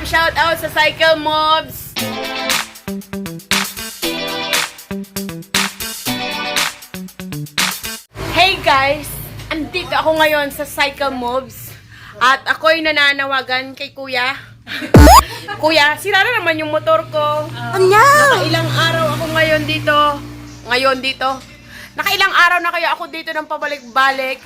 shout out sa Cycle Mobs. Hey guys, andito ako ngayon sa Cycle Mobs at ako'y nananawagan kay Kuya. Kuya, sira na naman yung motor ko. Nakailang araw ako ngayon dito. Nakailang araw na kaya ako dito ng pabalik-balik.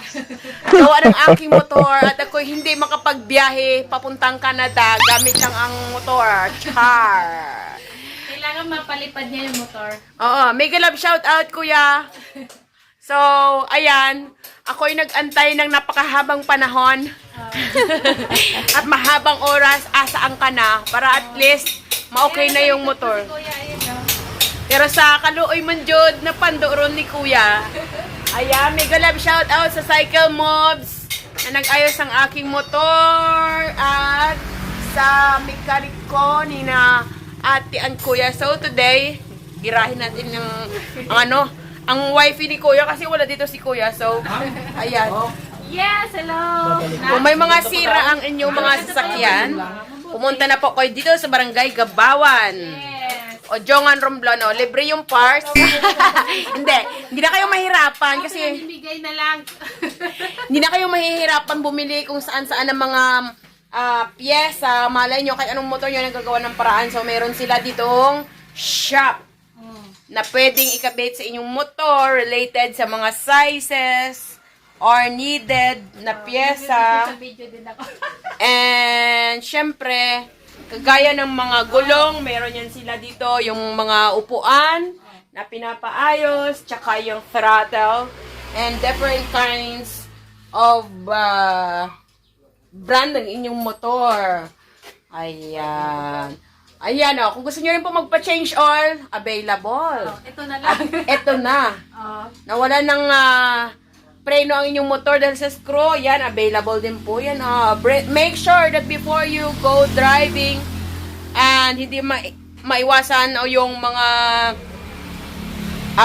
Gawa ng aking motor at ako'y hindi makapagbiyahe papuntang Canada gamit lang ang motor. Char! Kailangan mapalipad niya yung motor. Oo, mega love shout out, Kuya. So, ayan, ako'y nag-antay ng napakahabang panahon at mahabang oras, asaan ka na para at least ma-okay na yung motor. Kuya, ayun o. Pero sa kaluoy man jud na pandoron ni Kuya. Ayan, mega love shout out sa Cycle Mobs na nag-ayos ang aking motor at sa mechanic ko ni na ate ang Kuya. So today, girahin natin ang wifey ni Kuya kasi wala dito si Kuya. So, ayan. Yes, hello. Kung may mga sira ang inyong mga sasakyan, pumunta na po kayo dito sa Barangay Gabawan. Yes. O Jongan Romblon, libre yung parts. hindi na kayo mahirapan kasi Bigay na lang. hindi na kayo mahihirapan bumili kung saan-saan ng mga pyesa. Malay nyo, kahit anong motor nyo nagagawa ng paraan. So, meron sila ditong shop na pwedeng ikabit sa inyong motor related sa mga sizes or needed na pyesa. Sa video din ako. And, syempre, kagaya ng mga gulong, meron yan sila dito, yung mga upuan na pinapaayos, tsaka yung throttle, and different kinds of brand ng inyong motor. Ayan. Ayan o, kung gusto nyo rin po magpa-change oil, available. Ito na lang. Ito na. Nawala ng preno ang inyong motor dahil sa screw, yan, available din po yan. Make sure that before you go driving and hindi maiwasan o yung mga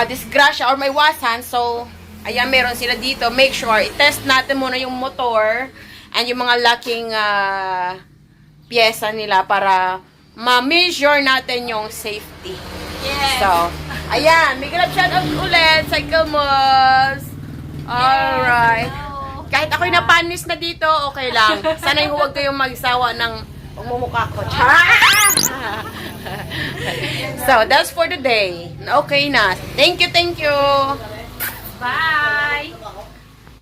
disgrasya or maiwasan. So, ayan, meron sila dito. Make sure, i-test natin muna yung motor and yung mga lacking pyesa nila para ma-measure natin yung safety. Yes. So, ayan, may ganap shoutout ulit, Cycle Mobs. Alright. Hello. Kahit ako'y napanis na dito, okay lang. Sana'y huwag kayong magsawa ng pagmumukha ko. So, that's for the day. Okay na. Thank you, thank you. Bye.